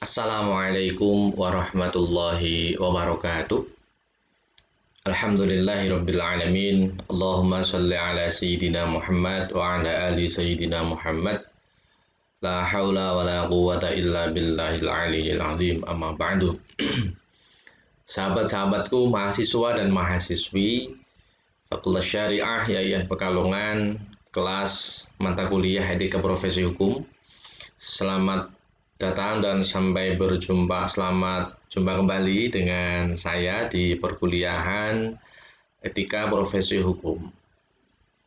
Assalamualaikum warahmatullahi wabarakatuh. Alhamdulillahirabbil alamin. Allahumma shalli ala sayyidina Muhammad wa ala ali sayyidina Muhammad. La haula wa la quwwata illa billahil aliyyil azim. Amma ba'du. Sahabat-sahabatku, mahasiswa dan mahasiswi Fakultas Syariah YAIN Pekalongan, kelas mata kuliah Etika Profesi Hukum. Selamat datang dan sampai berjumpa. Selamat jumpa kembali dengan saya di perkuliahan Etika Profesi Hukum.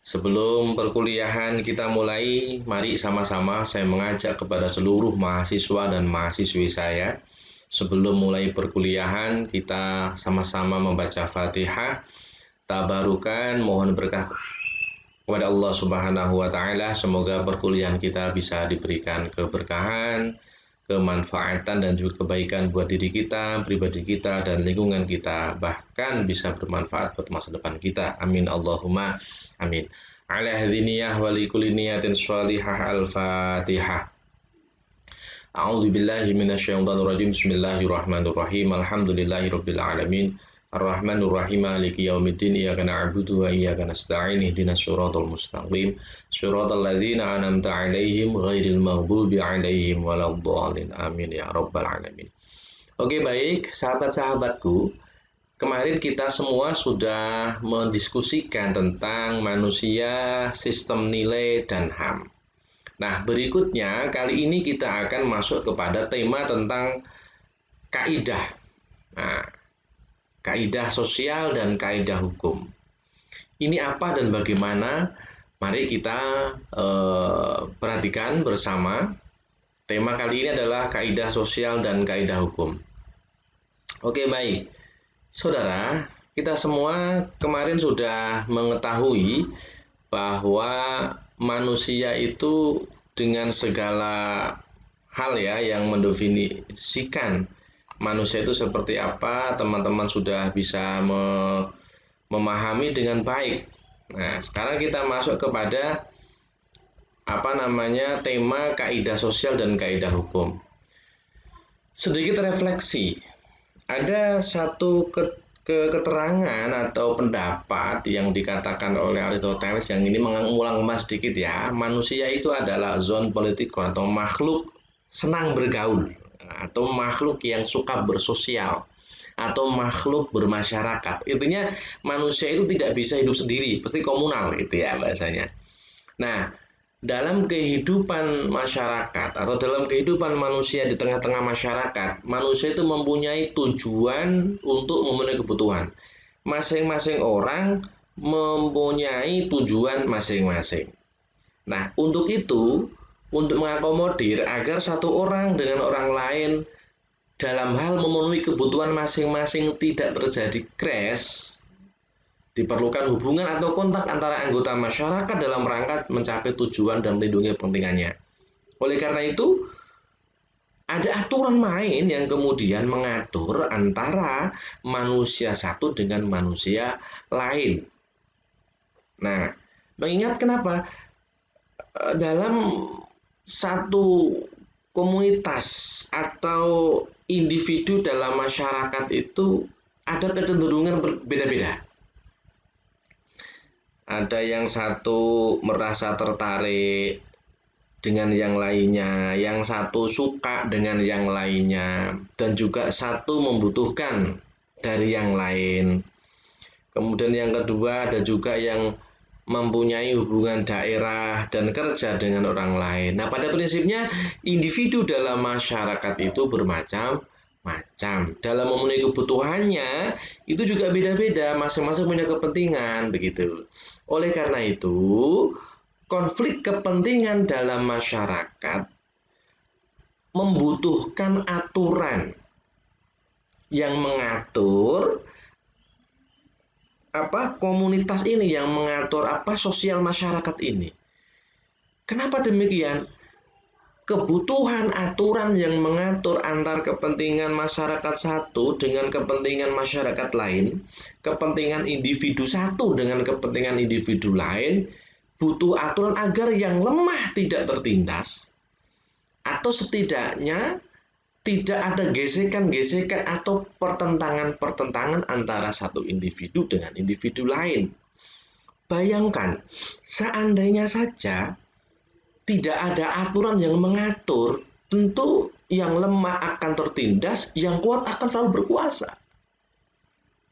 Sebelum perkuliahan kita mulai, mari sama-sama saya mengajak kepada seluruh mahasiswa dan mahasiswi saya. Sebelum mulai perkuliahan, kita sama-sama membaca Fatihah, tabarukan, mohon berkah kepada Allah Subhanahu wa Ta'ala. Semoga perkuliahan kita bisa diberikan keberkahan, kemanfaatan, dan juga kebaikan buat diri kita, pribadi kita, dan lingkungan kita. Bahkan bisa bermanfaat buat masa depan kita. Amin Allahumma amin. Ala hadhiniyah wa likulli niyatin sholihah. Al-Fatihah. A'udzu billahi minasyaitonir rajim. Bismillahirrahmanirrahim. Alhamdulillahirabbil alamin. Ar-Rahmanir Rahim. Maliki yaumiddin. Iyyaka na'budu wa iyyaka nasta'in. Ihdinas shiratal mustaqim. Shiratal ladzina an'amta 'alaihim ghairil maghdubi 'alaihim waladdallin. Amin ya rabbal alamin. Oke, baik, sahabat-sahabatku. Kemarin kita semua sudah mendiskusikan tentang manusia, sistem nilai, dan HAM. Nah, berikutnya kali ini kita akan masuk kepada tema tentang kaidah. Nah, kaidah sosial dan kaidah hukum. Ini apa dan bagaimana? Mari kita perhatikan bersama. Tema kali ini adalah kaidah sosial dan kaidah hukum. Oke, baik. Saudara, kita semua kemarin sudah mengetahui bahwa manusia itu dengan segala hal ya yang mendefinisikan manusia itu seperti apa, teman-teman sudah bisa memahami dengan baik. Nah, sekarang kita masuk kepada tema kaidah sosial dan kaidah hukum. Sedikit refleksi. Ada satu keterangan atau pendapat yang dikatakan oleh Aristoteles yang ini mengulang-ulang sedikit ya. Manusia itu adalah zoon politikon atau makhluk senang bergaul, atau makhluk yang suka bersosial, atau makhluk bermasyarakat. Intinya manusia itu tidak bisa hidup sendiri, pasti komunal gitu ya bahasanya. Nah, dalam kehidupan masyarakat atau dalam kehidupan manusia di tengah-tengah masyarakat, manusia itu mempunyai tujuan untuk memenuhi kebutuhan. Masing-masing orang mempunyai tujuan masing-masing. Nah, untuk itu, untuk mengakomodir agar satu orang dengan orang lain dalam hal memenuhi kebutuhan masing-masing tidak terjadi crash, diperlukan hubungan atau kontak antara anggota masyarakat dalam rangka mencapai tujuan dan melindungi kepentingannya. Oleh karena itu, ada aturan main yang kemudian mengatur antara manusia satu dengan manusia lain. Nah, mengingat kenapa? Dalam satu komunitas atau individu dalam masyarakat itu ada kecenderungan berbeda-beda. Ada yang satu merasa tertarik dengan yang lainnya, yang satu suka dengan yang lainnya, dan juga satu membutuhkan dari yang lain. Kemudian yang kedua, ada juga yang mempunyai hubungan daerah dan kerja dengan orang lain. Nah, pada prinsipnya individu dalam masyarakat itu bermacam-macam. Dalam memenuhi kebutuhannya itu juga beda-beda, masing-masing punya kepentingan begitu. Oleh karena itu, konflik kepentingan dalam masyarakat membutuhkan aturan yang mengatur komunitas ini, yang mengatur sosial masyarakat ini. Kenapa demikian? Kebutuhan aturan yang mengatur antar kepentingan masyarakat satu dengan kepentingan masyarakat lain, kepentingan individu satu dengan kepentingan individu lain, butuh aturan agar yang lemah tidak tertindas, atau setidaknya tidak ada gesekan-gesekan atau pertentangan-pertentangan antara satu individu dengan individu lain. Bayangkan, seandainya saja tidak ada aturan yang mengatur, tentu yang lemah akan tertindas, yang kuat akan selalu berkuasa.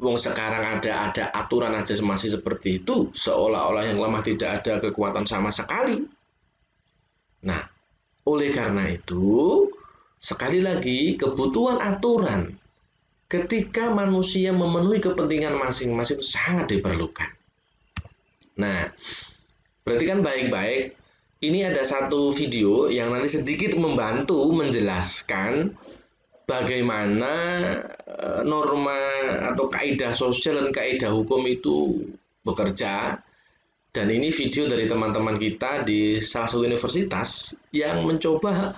Wong sekarang ada aturan aja masih seperti itu, seolah-olah yang lemah tidak ada kekuatan sama sekali. Nah, oleh karena itu, sekali lagi kebutuhan aturan ketika manusia memenuhi kepentingan masing-masing sangat diperlukan. Nah, berarti kan baik-baik, ini ada satu video yang nanti sedikit membantu menjelaskan bagaimana norma atau kaidah sosial dan kaidah hukum itu bekerja. Dan ini video dari teman-teman kita di salah satu universitas yang mencoba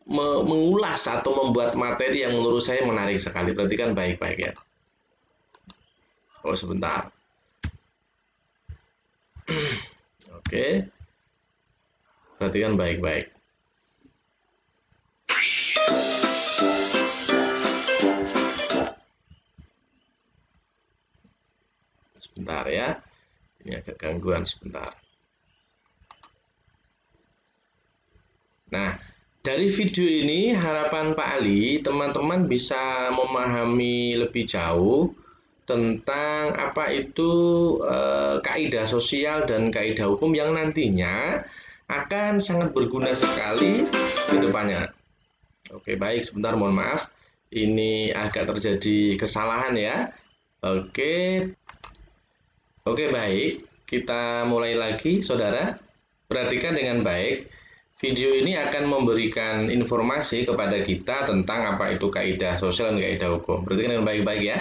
mengulas atau membuat materi yang menurut saya menarik sekali. Perhatikan baik-baik ya. Oh, sebentar. Oke. Perhatikan baik-baik. Sebentar ya. Ini agak gangguan sebentar. Nah, dari video ini harapan Pak Ali, teman-teman bisa memahami lebih jauh tentang apa itu kaidah sosial dan kaidah hukum yang nantinya akan sangat berguna sekali ke depannya. Oke, baik, sebentar, mohon maaf. Ini agak terjadi kesalahan ya. Oke, baik. Kita mulai lagi, saudara. Perhatikan dengan baik. Video ini akan memberikan informasi kepada kita tentang apa itu kaidah sosial dan kaidah hukum. Perhatikan dengan baik-baik ya.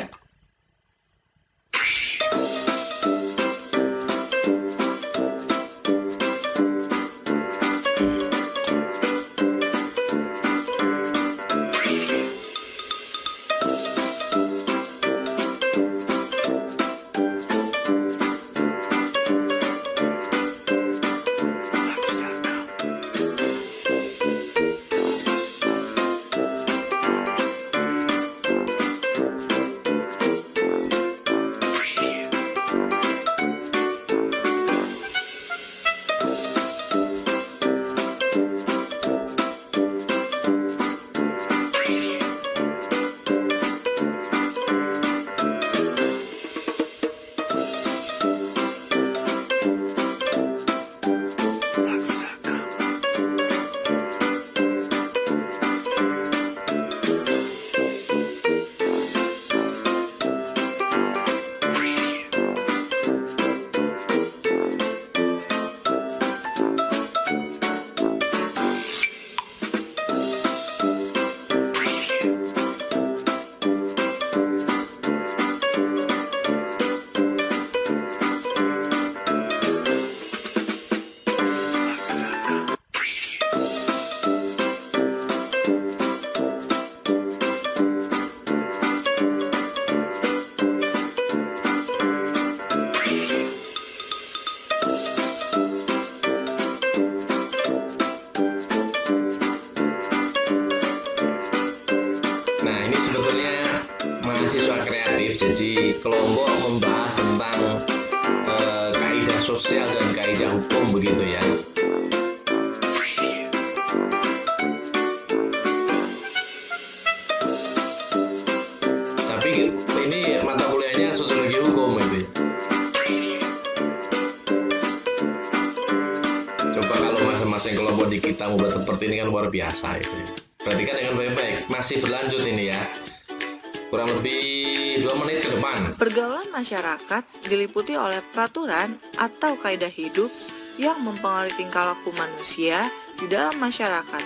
Jadi kelompok membahas tentang kaidah sosial dan kaidah hukum begitu ya. Tapi ini mata kuliahnya sosiologi hukum itu ya. Coba kalau masing-masing kelompok di kita membuat seperti ini kan luar biasa itu ya. Perhatikan dengan baik-baik, masih berlanjut ini ya. Kurang lebih 2 menit ke depan. Pergaulan masyarakat diliputi oleh peraturan atau kaidah hidup yang mempengaruhi tingkah laku manusia di dalam masyarakat.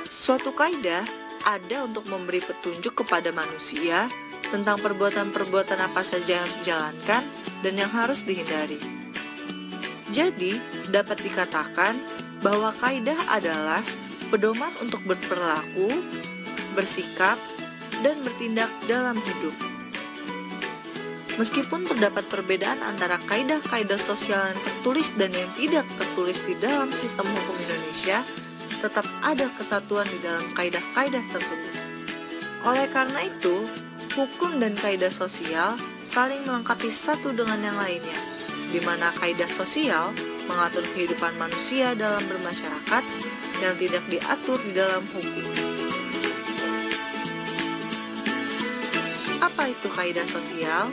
Suatu kaidah ada untuk memberi petunjuk kepada manusia tentang perbuatan-perbuatan apa saja yang harus dijalankan dan yang harus dihindari. Jadi, dapat dikatakan bahwa kaidah adalah pedoman untuk berperilaku, bersikap, dan bertindak dalam hidup. Meskipun terdapat perbedaan antara kaidah-kaidah sosial yang tertulis dan yang tidak tertulis di dalam sistem hukum Indonesia, tetap ada kesatuan di dalam kaidah-kaidah tersebut. Oleh karena itu, hukum dan kaidah sosial saling melengkapi satu dengan yang lainnya, di mana kaidah sosial mengatur kehidupan manusia dalam bermasyarakat yang tidak diatur di dalam hukum. Apa itu kaidah sosial?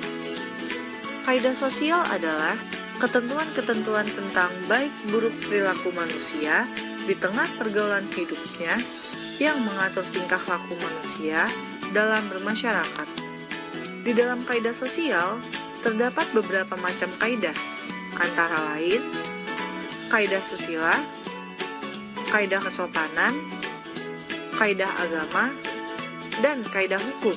Kaidah sosial adalah ketentuan-ketentuan tentang baik buruk perilaku manusia di tengah pergaulan hidupnya yang mengatur tingkah laku manusia dalam bermasyarakat. Di dalam kaidah sosial, terdapat beberapa macam kaidah, antara lain kaidah susila, kaidah kesopanan, kaidah agama, dan kaidah hukum.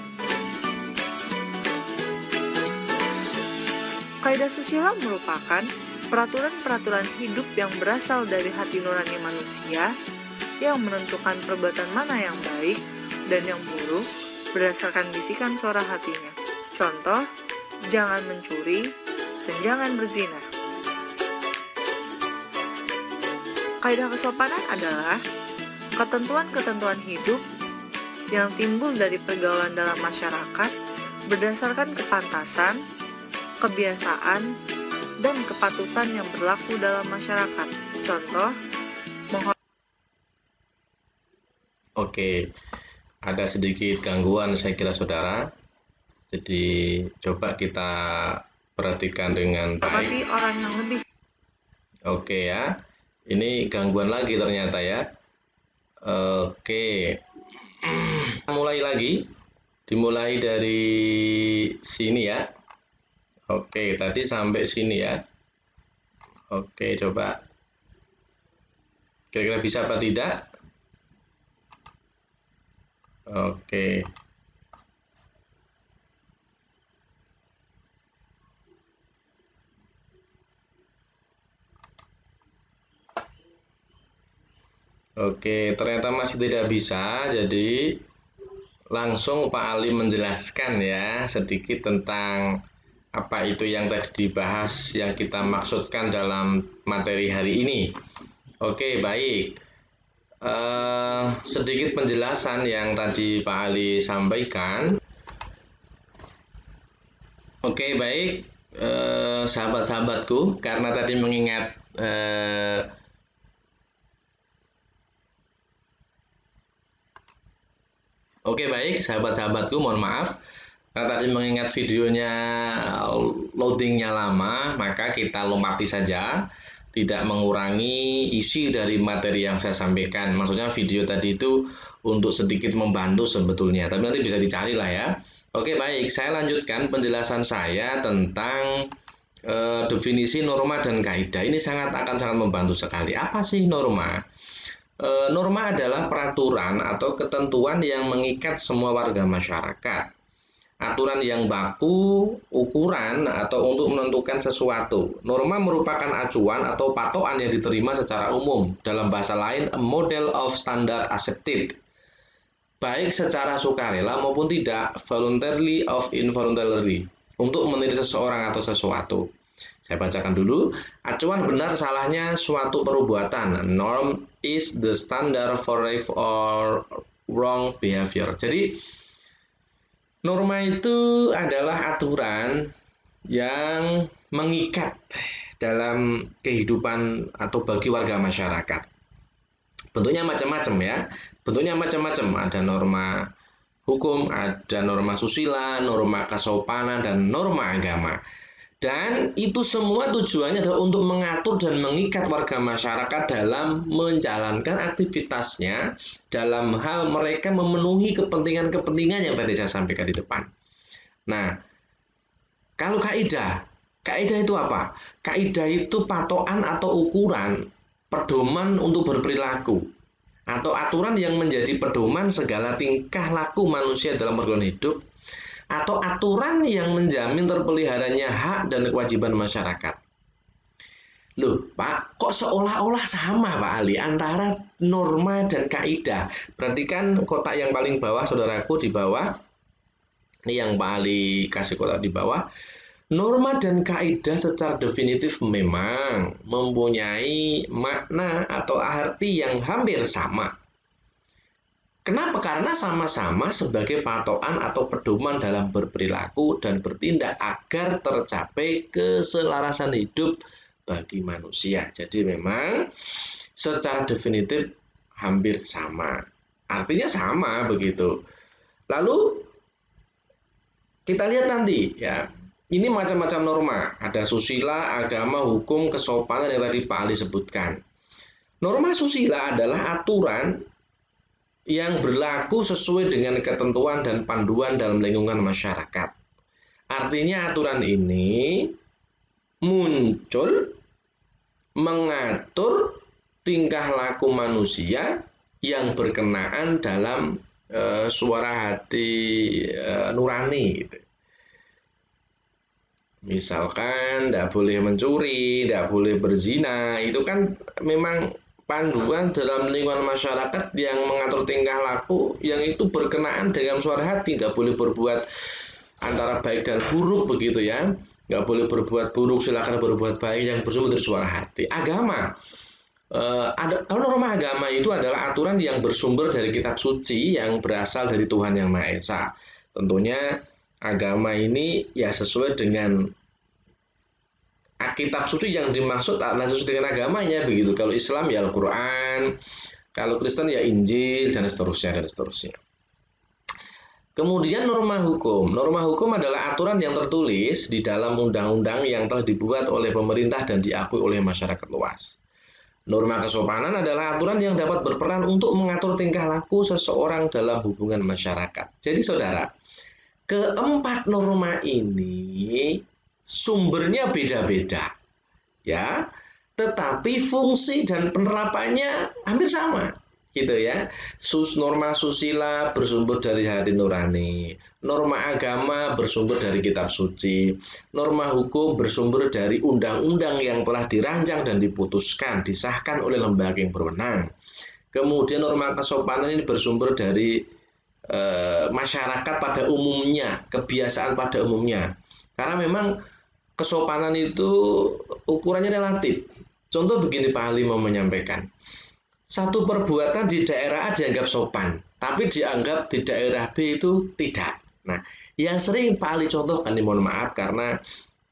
Kaidah susila merupakan peraturan-peraturan hidup yang berasal dari hati nurani manusia yang menentukan perbuatan mana yang baik dan yang buruk berdasarkan bisikan suara hatinya. Contoh, jangan mencuri dan jangan berzina. Kaidah kesopanan adalah ketentuan-ketentuan hidup yang timbul dari pergaulan dalam masyarakat berdasarkan kepantasan, kebiasaan, dan kepatutan yang berlaku dalam masyarakat. Contoh, Oke, ada sedikit gangguan saya kira saudara. Jadi coba kita perhatikan dengan menghormati baik. orang yang lebih. Oke ya, ini gangguan lagi ternyata ya. Oke, mulai lagi, dimulai dari sini ya. Oke, tadi sampai sini ya. Oke, coba. Kira-kira bisa apa tidak? Oke. Oke, ternyata masih tidak bisa. Jadi langsung Pak Ali menjelaskan ya sedikit tentang apa itu yang tadi dibahas yang kita maksudkan dalam materi hari ini. Oke, baik. Sedikit penjelasan yang tadi Pak Ali sampaikan. Oke, baik, sahabat-sahabatku, karena tadi mengingat Oke, baik, sahabat-sahabatku, mohon maaf. Karena tadi mengingat videonya loadingnya lama, maka kita lompati saja, tidak mengurangi isi dari materi yang saya sampaikan. Maksudnya video tadi itu untuk sedikit membantu sebetulnya, tapi nanti bisa dicari lah ya. Oke, baik, saya lanjutkan penjelasan saya tentang definisi norma dan kaidah. Ini akan sangat membantu sekali. Apa sih norma? Norma adalah peraturan atau ketentuan yang mengikat semua warga masyarakat. Aturan yang baku, ukuran, atau untuk menentukan sesuatu. Norma merupakan acuan atau patokan yang diterima secara umum. Dalam bahasa lain, a model of standard accepted. Baik secara sukarela maupun tidak, voluntarily of involuntarily. Untuk menilai seseorang atau sesuatu. Saya bacakan dulu. Acuan benar salahnya suatu perbuatan. Norm is the standard for right or wrong behavior. Jadi norma itu adalah aturan yang mengikat dalam kehidupan atau bagi warga masyarakat. Bentuknya macam-macam ya. Bentuknya macam-macam. Ada norma hukum, ada norma susila, norma kesopanan, dan norma agama. Dan itu semua tujuannya adalah untuk mengatur dan mengikat warga masyarakat dalam menjalankan aktivitasnya dalam hal mereka memenuhi kepentingan-kepentingan yang tadi saya sampaikan di depan. Nah, kalau kaidah itu apa? Kaidah itu patokan atau ukuran pedoman untuk berperilaku atau aturan yang menjadi pedoman segala tingkah laku manusia dalam pergaulan hidup atau aturan yang menjamin terpeliharanya hak dan kewajiban masyarakat. Loh, Pak, kok seolah-olah sama Pak Ali antara norma dan kaidah? Perhatikan kotak yang paling bawah, saudaraku, di bawah. Ini yang Pak Ali kasih kotak di bawah. Norma dan kaidah secara definitif memang mempunyai makna atau arti yang hampir sama. Kenapa? Karena sama-sama sebagai patokan atau pedoman dalam berperilaku dan bertindak agar tercapai keselarasan hidup bagi manusia. Jadi memang secara definitif hampir sama. Artinya sama begitu. Lalu kita lihat nanti ya. Ini macam-macam norma, ada susila, agama, hukum, kesopanan yang tadi Pak Ali sebutkan. Norma susila adalah aturan yang berlaku sesuai dengan ketentuan dan panduan dalam lingkungan masyarakat. Artinya aturan ini muncul mengatur tingkah laku manusia yang berkenaan dalam suara hati nurani gitu. Misalkan tidak boleh mencuri, tidak boleh berzina, itu kan memang panduan dalam lingkungan masyarakat yang mengatur tingkah laku yang itu berkenaan dengan suara hati, tidak boleh berbuat antara baik dan buruk begitu ya, nggak boleh berbuat buruk, silakan berbuat baik yang bersumber dari suara hati. Agama, kalau norma agama itu adalah aturan yang bersumber dari kitab suci yang berasal dari Tuhan Yang Maha Esa. Tentunya agama ini ya sesuai dengan kitab suci yang dimaksud adalah sesuai dengan agamanya begitu. Kalau Islam ya Al-Quran, kalau Kristen ya Injil dan seterusnya dan seterusnya. Kemudian norma hukum. Norma hukum adalah aturan yang tertulis di dalam undang-undang yang telah dibuat oleh pemerintah dan diakui oleh masyarakat luas. Norma kesopanan adalah aturan yang dapat berperan untuk mengatur tingkah laku seseorang dalam hubungan masyarakat. Jadi saudara, keempat norma ini sumbernya beda-beda, ya, tetapi fungsi dan penerapannya hampir sama, gitu ya. Norma susila bersumber dari hati nurani, norma agama bersumber dari kitab suci, norma hukum bersumber dari undang-undang yang telah dirancang dan diputuskan, disahkan oleh lembaga yang berwenang. Kemudian norma kesopanan ini bersumber dari masyarakat pada umumnya, kebiasaan pada umumnya. Karena memang kesopanan itu ukurannya relatif. Contoh begini Pak Ali mau menyampaikan. Satu perbuatan di daerah A dianggap sopan, tapi dianggap di daerah B itu tidak. Nah, yang sering Pak Ali contohkan, mohon maaf karena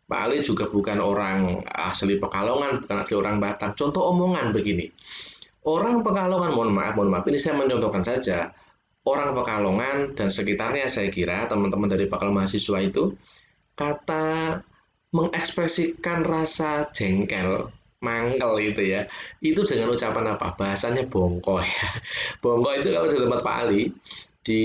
Pak Ali juga bukan orang asli Pekalongan, bukan asli orang Batam. Contoh omongan begini. Orang Pekalongan, mohon maaf, ini saya mencontohkan saja. Orang Pekalongan dan sekitarnya saya kira teman-teman dari Pekalongan mahasiswa itu kata mengekspresikan rasa jengkel, mangkel itu ya, itu dengan ucapan apa? Bahasanya bongko ya. Bongko itu kalau di tempat Pak Ali, di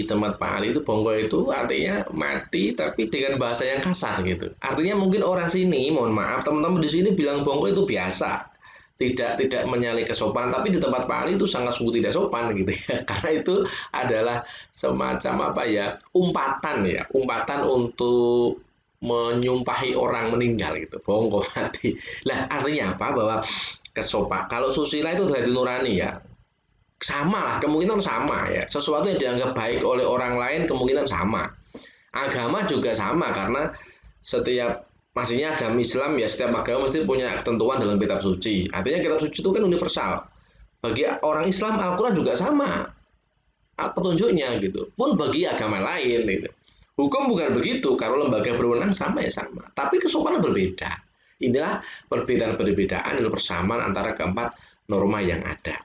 tempat Pak Ali itu bongko itu artinya mati tapi dengan bahasa yang kasar gitu. Artinya mungkin orang sini, mohon maaf teman-teman di sini bilang bongko itu biasa. Tidak menyalahi kesopanan, tapi di tempat Pak Ali itu sangat sungguh tidak sopan gitu ya. Karena itu adalah semacam apa ya, umpatan untuk menyumpahi orang meninggal gitu, bongko mati. Lah artinya apa? Bahwa kalau susila itu dari nurani ya, sama lah, kemungkinan sama ya. Sesuatu yang dianggap baik oleh orang lain kemungkinan sama. Agama juga sama karena setiap maksudnya agama Islam ya setiap agama mesti punya ketentuan dalam kitab suci. Artinya kitab suci itu kan universal. Bagi orang Islam Al-Quran juga sama petunjuknya gitu. Pun bagi agama lain gitu. Hukum bukan begitu. Kalau lembaga berwenang sama ya sama. Tapi kesopanan berbeda. Inilah perbedaan-perbedaan dan persamaan antara keempat norma yang ada.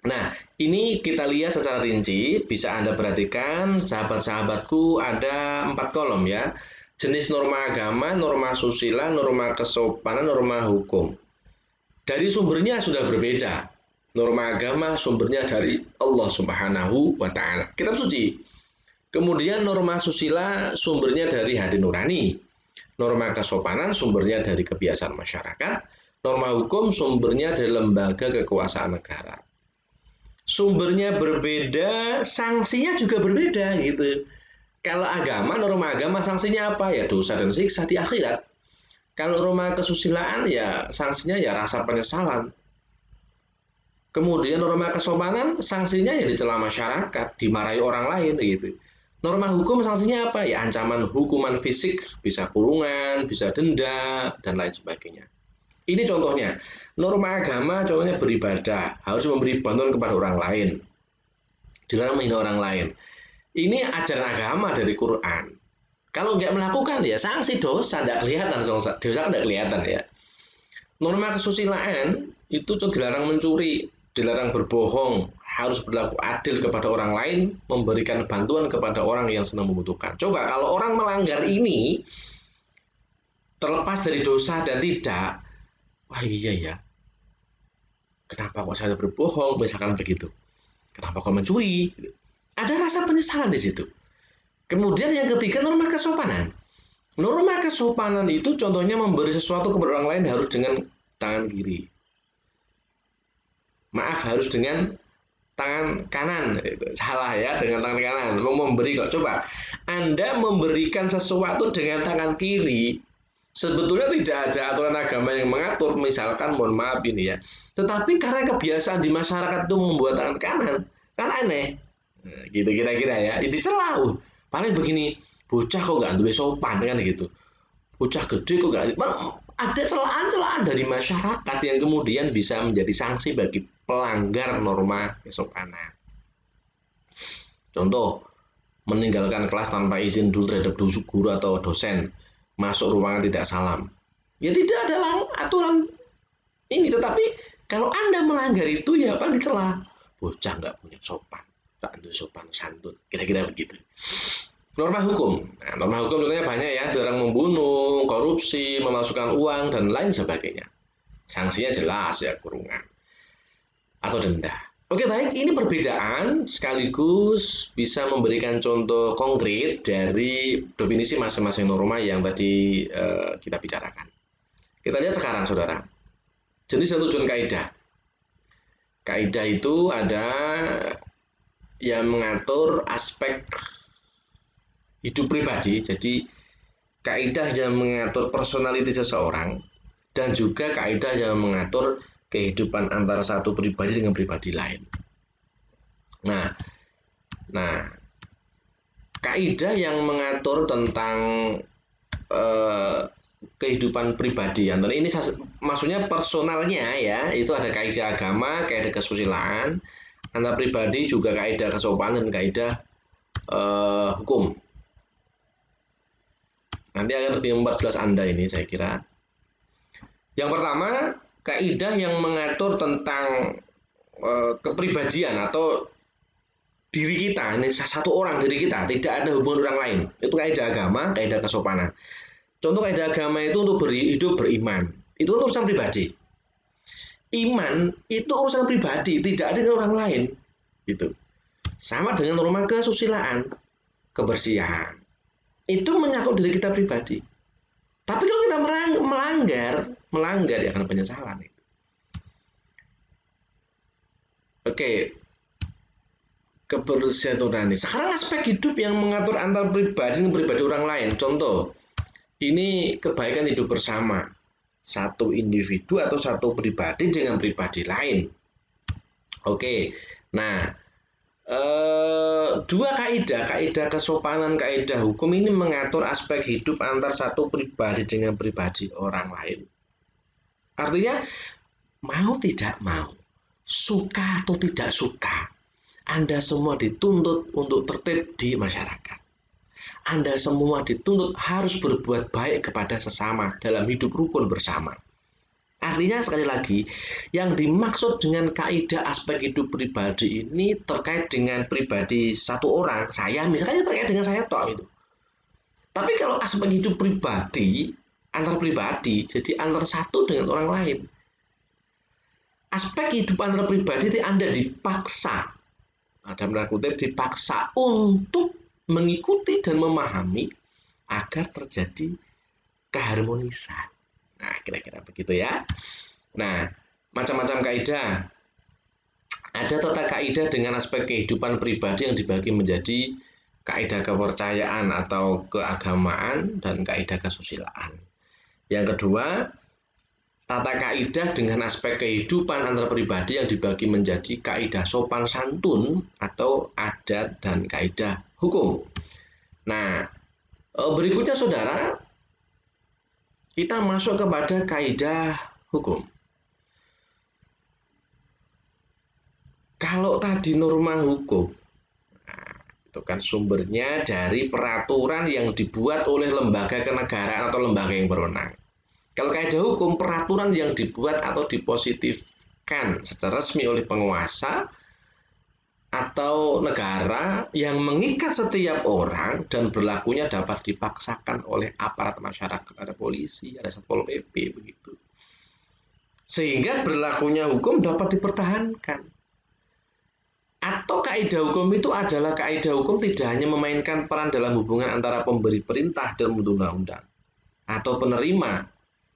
Nah, ini kita lihat secara rinci. Bisa Anda perhatikan, sahabat-sahabatku, ada 4 kolom ya. Jenis norma agama, norma susila, norma kesopanan, norma hukum. Dari sumbernya sudah berbeda. Norma agama sumbernya dari Allah Subhanahu wa Ta'ala, kitab suci. Kemudian norma susila sumbernya dari hati nurani. Norma kesopanan sumbernya dari kebiasaan masyarakat. Norma hukum sumbernya dari lembaga kekuasaan negara. Sumbernya berbeda, sanksinya juga berbeda gitu. Kalau agama, norma agama sanksinya apa? Ya dosa dan siksa di akhirat. Kalau norma kesusilaan ya sanksinya ya rasa penyesalan. Kemudian norma kesopanan sanksinya ya dicela masyarakat, dimarahi orang lain gitu. Norma hukum sanksinya apa? Ya ancaman hukuman fisik, bisa kurungan, bisa denda, dan lain sebagainya. Ini contohnya, norma agama contohnya beribadah, harus memberi bantuan kepada orang lain, dilarang menghina orang lain. Ini ajaran agama dari Quran. Kalau nggak melakukan ya sanksi dosa, nggak kelihatan, dosa nggak kelihatan ya. Norma kesusilaan itu dilarang mencuri, dilarang berbohong, harus berlaku adil kepada orang lain, memberikan bantuan kepada orang yang sedang membutuhkan. Coba kalau orang melanggar ini, terlepas dari dosa dan tidak, wah iya ya, kenapa kok saya berbohong, misalkan begitu. Kenapa kok mencuri? Ada rasa penyesalan di situ. Kemudian yang ketiga, norma kesopanan. Norma kesopanan itu contohnya memberi sesuatu kepada orang lain harus dengan tangan kiri. Maaf, harus dengan tangan kanan. Salah ya, dengan tangan kanan. Mau memberi kok. Coba, Anda memberikan sesuatu dengan tangan kiri, sebetulnya tidak ada aturan agama yang mengatur, misalkan mohon maaf ini ya. Tetapi karena kebiasaan di masyarakat itu membuat tangan kanan, kan aneh. Nah, gitu kira-kira ya. Jadi celah. Paling begini, bocah kok nggak duwe sopan kan gitu. Bocah gede kok nggak, ada celaan-celaan dari masyarakat yang kemudian bisa menjadi sanksi bagi pelanggar norma kesopanan. Contoh, meninggalkan kelas tanpa izin dulu terhadap guru atau dosen, masuk ruangan tidak salam. Ya tidak ada aturan ini, tetapi kalau Anda melanggar itu ya paling dicela. Bocah nggak punya sopan, tak sopan santun, kira-kira begitu. Norma hukum. Nah, norma hukum contohnya banyak ya, dilarang membunuh, korupsi, memasukkan uang, dan lain sebagainya. Sanksinya jelas ya, kurungan atau denda. Oke baik, ini perbedaan sekaligus bisa memberikan contoh konkret dari definisi masing-masing norma yang tadi kita bicarakan. Kita lihat sekarang saudara, jenis dan tujuan kaidah. Kaidah itu ada yang mengatur aspek hidup pribadi, jadi kaidah yang mengatur personality seseorang dan juga kaidah yang mengatur kehidupan antara satu pribadi dengan pribadi lain. Nah, kaidah yang mengatur tentang kehidupan pribadi, ini maksudnya personalnya ya, itu ada kaidah agama, kaidah kesusilaan, antara pribadi juga kaidah kesopanan dan kaidah hukum. Nanti akan lebih memperjelas Anda ini saya kira. Yang pertama, kaidah yang mengatur tentang kepribadian atau diri kita, ini satu orang diri kita, tidak ada hubungan orang lain. Itu kaidah agama, kaidah kesopanan. Contoh kaidah agama itu untuk hidup beriman. Itu urusan pribadi. Iman itu urusan pribadi, tidak ada dengan orang lain. Gitu. Sama dengan norma kesusilaan, kebersihan. Itu menyangkut diri kita pribadi. Tapi kalau kita melanggar ya akan penyesalan. Oke, kebersihan nurani. Sekarang aspek hidup yang mengatur antar pribadi dan pribadi orang lain. Contoh, ini kebaikan hidup bersama. Satu individu atau satu pribadi dengan pribadi lain. Oke, nah dua kaidah kesopanan, kaidah hukum ini mengatur aspek hidup antar satu pribadi dengan pribadi orang lain. Artinya, mau tidak mau, suka atau tidak suka, Anda semua dituntut untuk tertib di masyarakat. Anda semua dituntut harus berbuat baik kepada sesama dalam hidup rukun bersama. Artinya sekali lagi, yang dimaksud dengan kaidah aspek hidup pribadi ini terkait dengan pribadi satu orang, saya misalnya terkait dengan saya toh itu. Tapi kalau aspek hidup pribadi, antar pribadi, jadi antar satu dengan orang lain. Aspek hidup antar pribadi itu Anda dipaksa, dalam tanda kutip dipaksa untuk mengikuti dan memahami agar terjadi keharmonisan. Nah, kira-kira begitu ya. Nah, macam-macam kaidah. Ada tata kaidah dengan aspek kehidupan pribadi yang dibagi menjadi kaidah kepercayaan atau keagamaan dan kaidah kesusilaan. Yang kedua, tata kaidah dengan aspek kehidupan antar pribadi yang dibagi menjadi kaidah sopan santun atau adat dan kaidah hukum. Nah, berikutnya saudara, kita masuk kepada kaidah hukum. Kalau tadi norma hukum, nah, itu kan sumbernya dari peraturan yang dibuat oleh lembaga kenegaraan atau lembaga yang berwenang. Kalau kaidah hukum, peraturan yang dibuat atau dipositifkan secara resmi oleh penguasa atau negara yang mengikat setiap orang dan berlakunya dapat dipaksakan oleh aparat masyarakat, ada polisi, ada Satpol PP, begitu. Sehingga berlakunya hukum dapat dipertahankan. Atau kaidah hukum itu adalah kaidah hukum tidak hanya memainkan peran dalam hubungan antara pemberi perintah dan pembentuk undang-undang atau penerima,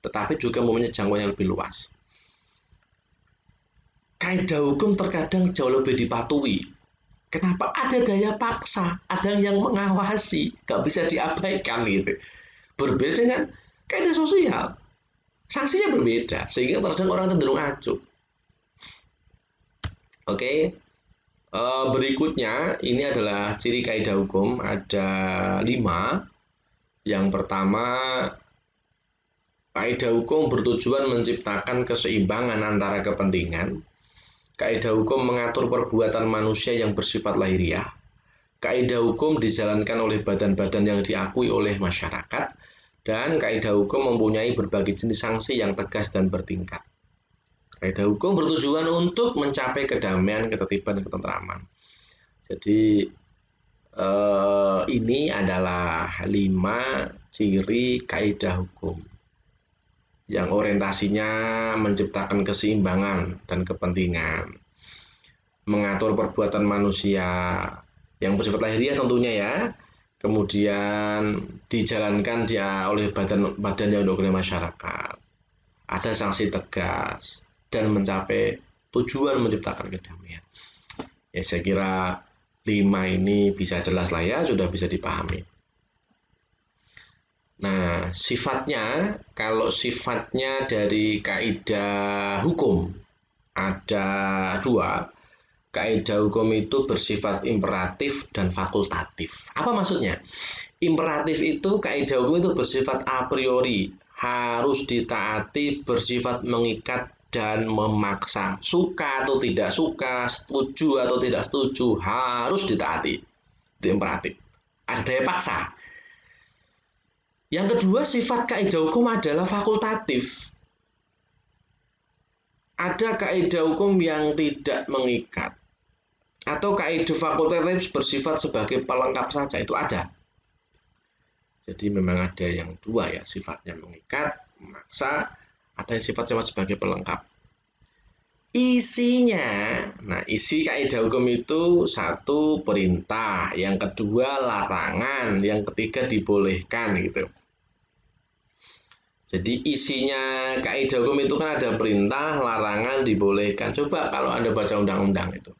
tetapi juga mempunyai jangkauan yang lebih luas. Kaidah hukum terkadang jauh lebih dipatuhi. Kenapa? Ada daya paksa, ada yang mengawasi, nggak bisa diabaikan gitu. Berbeda dengan kaidah sosial, sanksinya berbeda, sehingga terkadang orang cenderung acuh. Oke. Berikutnya, ini adalah ciri kaidah hukum, ada 5. Yang pertama, kaidah hukum bertujuan menciptakan keseimbangan antara kepentingan. Kaidah hukum mengatur perbuatan manusia yang bersifat lahiriah. Kaidah hukum dijalankan oleh badan-badan yang diakui oleh masyarakat. Dan kaidah hukum mempunyai berbagai jenis sanksi yang tegas dan bertingkat. Kaidah hukum bertujuan untuk mencapai kedamaian, ketertiban, dan ketentraman. Jadi ini adalah 5 ciri kaidah hukum yang orientasinya menciptakan keseimbangan dan kepentingan, mengatur perbuatan manusia yang bersifat lahiriah tentunya ya, kemudian dijalankan oleh badan yang diakui oleh masyarakat, ada sanksi tegas, dan mencapai tujuan menciptakan kedamaian. Ya, saya kira 5 ini bisa jelas lah ya, sudah bisa dipahami. Nah, sifatnya, kalau sifatnya dari kaidah hukum ada 2. Kaidah hukum itu bersifat imperatif dan fakultatif. Apa maksudnya? Imperatif itu kaidah hukum itu bersifat a priori, harus ditaati, bersifat mengikat dan memaksa, suka atau tidak suka, setuju atau tidak setuju, harus ditaati. Itu imperatif. Ada daya paksa. Yang kedua, sifat kaidah hukum adalah fakultatif. Ada kaidah hukum yang tidak mengikat, atau kaidah fakultatif bersifat sebagai pelengkap saja, itu ada. Jadi memang ada yang 2 ya, sifatnya mengikat, memaksa, ada yang sifat sebagai pelengkap. Isinya, nah isi kaidah hukum itu 1 perintah, yang kedua larangan, yang ketiga dibolehkan gitu. Jadi isinya kaidah hukum itu kan ada perintah, larangan, dibolehkan. Coba kalau Anda baca undang-undang itu,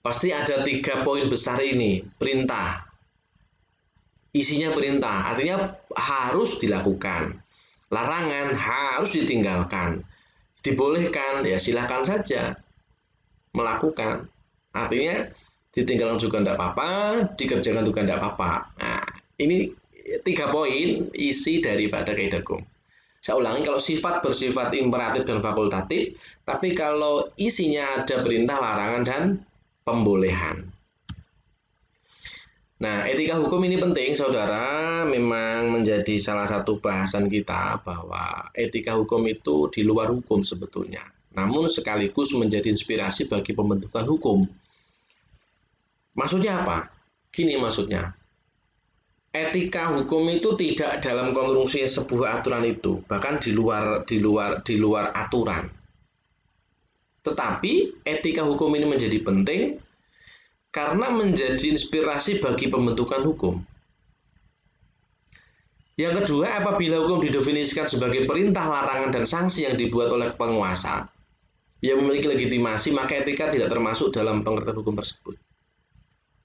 pasti ada 3 poin besar ini, perintah. Isinya perintah, artinya harus dilakukan. Larangan harus ditinggalkan. Dibolehkan, ya silahkan saja melakukan. Artinya ditinggalkan juga tidak apa-apa, dikerjakan juga tidak apa-apa. Nah, ini 3 poin isi daripada kaidah hukum. Saya ulangi, kalau sifat bersifat imperatif dan fakultatif, tapi kalau isinya ada perintah, larangan, dan pembolehan. Nah, etika hukum ini penting, saudara, memang menjadi salah satu bahasan kita bahwa etika hukum itu di luar hukum sebetulnya, namun sekaligus menjadi inspirasi bagi pembentukan hukum. Maksudnya apa? Gini maksudnya, etika hukum itu tidak dalam konstruksi sebuah aturan itu, bahkan di luar aturan. Tetapi etika hukum ini menjadi penting karena menjadi inspirasi bagi pembentukan hukum. Yang kedua, apabila hukum didefinisikan sebagai perintah, larangan, dan sanksi yang dibuat oleh penguasa yang memiliki legitimasi, maka etika tidak termasuk dalam pengertian hukum tersebut.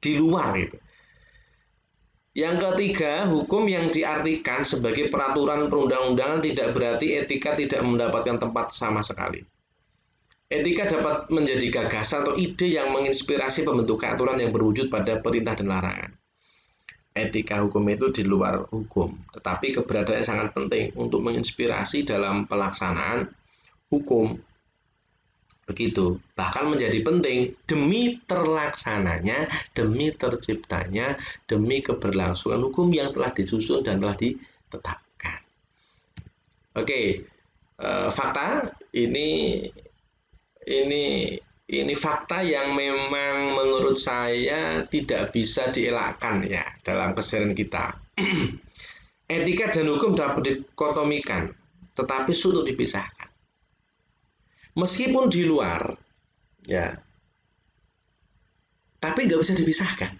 Di luar itu. Yang ketiga, hukum yang diartikan sebagai peraturan perundang-undangan tidak berarti etika tidak mendapatkan tempat sama sekali. Etika dapat menjadi gagasan atau ide yang menginspirasi pembentukan aturan yang berwujud pada perintah dan larangan. Etika hukum itu di luar hukum, tetapi keberadaannya sangat penting untuk menginspirasi dalam pelaksanaan hukum. Begitu, bahkan menjadi penting demi terlaksananya, demi terciptanya, demi keberlangsungan hukum yang telah disusun dan telah ditetapkan. Oke, fakta ini fakta yang memang menurut saya tidak bisa dielakkan ya dalam keseharian kita. Etika dan hukum dapat dikotomikan, tetapi sulit dipisahkan. Meskipun di luar, ya, tapi nggak bisa dipisahkan.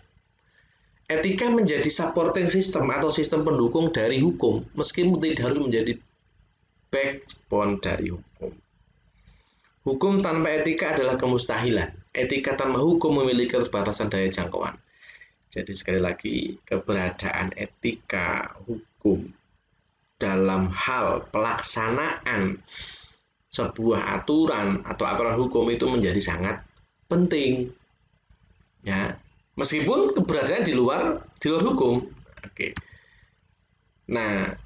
Etika menjadi supporting system atau sistem pendukung dari hukum, meskipun tidak harus menjadi backbone dari hukum. Hukum tanpa etika adalah kemustahilan. Etika tanpa hukum memiliki keterbatasan daya jangkauan. Jadi sekali lagi, keberadaan etika hukum dalam hal pelaksanaan sebuah aturan atau aturan hukum itu menjadi sangat penting. Ya, meskipun keberadaan di luar hukum. Oke. Nah,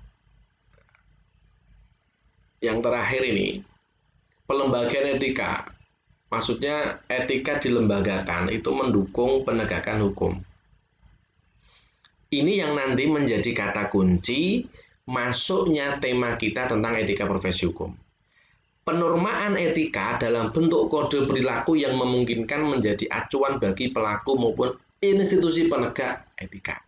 yang terakhir ini, pelembagaan etika. Maksudnya etika dilembagakan itu mendukung penegakan hukum. Ini yang nanti menjadi kata kunci masuknya tema kita tentang etika profesi hukum. Penormaan etika dalam bentuk kode perilaku yang memungkinkan menjadi acuan bagi pelaku maupun institusi penegak etika.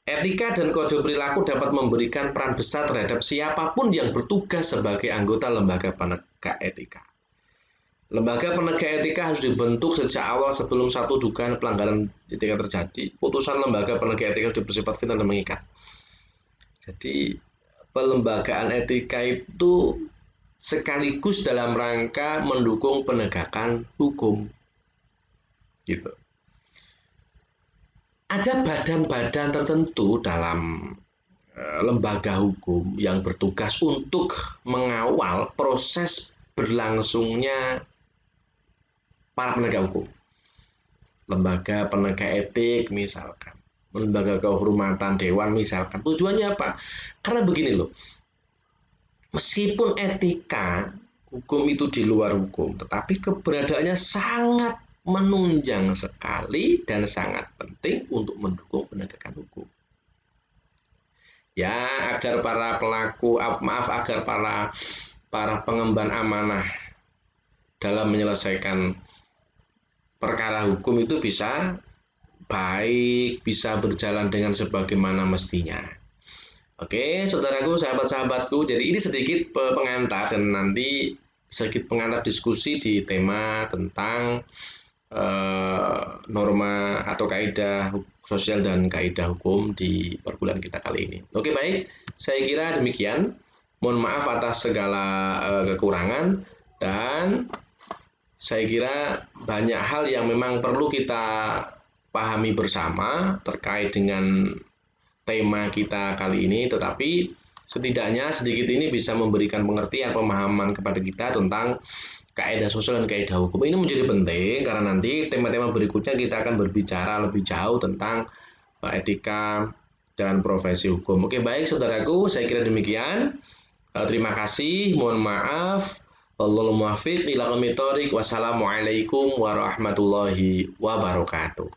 Etika dan kode perilaku dapat memberikan peran besar terhadap siapapun yang bertugas sebagai anggota lembaga penegak etika. Lembaga penegak etika harus dibentuk sejak awal sebelum satu dugaan pelanggaran etika terjadi. Putusan lembaga penegak etika harus bersifat final dan mengikat. Jadi, pelembagaan etika itu sekaligus dalam rangka mendukung penegakan hukum. Gitu. Ada badan-badan tertentu dalam lembaga hukum yang bertugas untuk mengawal proses berlangsungnya para penegak hukum. Lembaga penegak etik misalkan, lembaga kehormatan dewan misalkan. Tujuannya apa? Karena begini loh, meskipun etika hukum itu di luar hukum, tetapi keberadaannya sangat menunjang sekali dan sangat penting untuk mendukung penegakan hukum. Ya, agar para pelaku, agar para pengemban amanah dalam menyelesaikan perkara hukum itu bisa baik, bisa berjalan dengan sebagaimana mestinya. Oke, saudaraku, sahabat-sahabatku, jadi ini sedikit pengantar dan nanti sedikit pengantar diskusi di tema tentang norma atau kaidah sosial dan kaidah hukum di perkuliahan kita kali ini. Oke, baik, saya kira demikian. Mohon maaf atas segala kekurangan dan saya kira banyak hal yang memang perlu kita pahami bersama terkait dengan tema kita kali ini, tetapi setidaknya sedikit ini bisa memberikan pengertian, pemahaman kepada kita tentang kaidah sosial dan kaidah hukum. Ini menjadi penting karena nanti tema-tema berikutnya kita akan berbicara lebih jauh tentang etika dan profesi hukum. Oke, baik saudaraku, saya kira demikian. Terima kasih, mohon maaf. Wallahul muwaffiq ila aqwamit thoriq. Wassalamualaikum warahmatullahi wabarakatuh.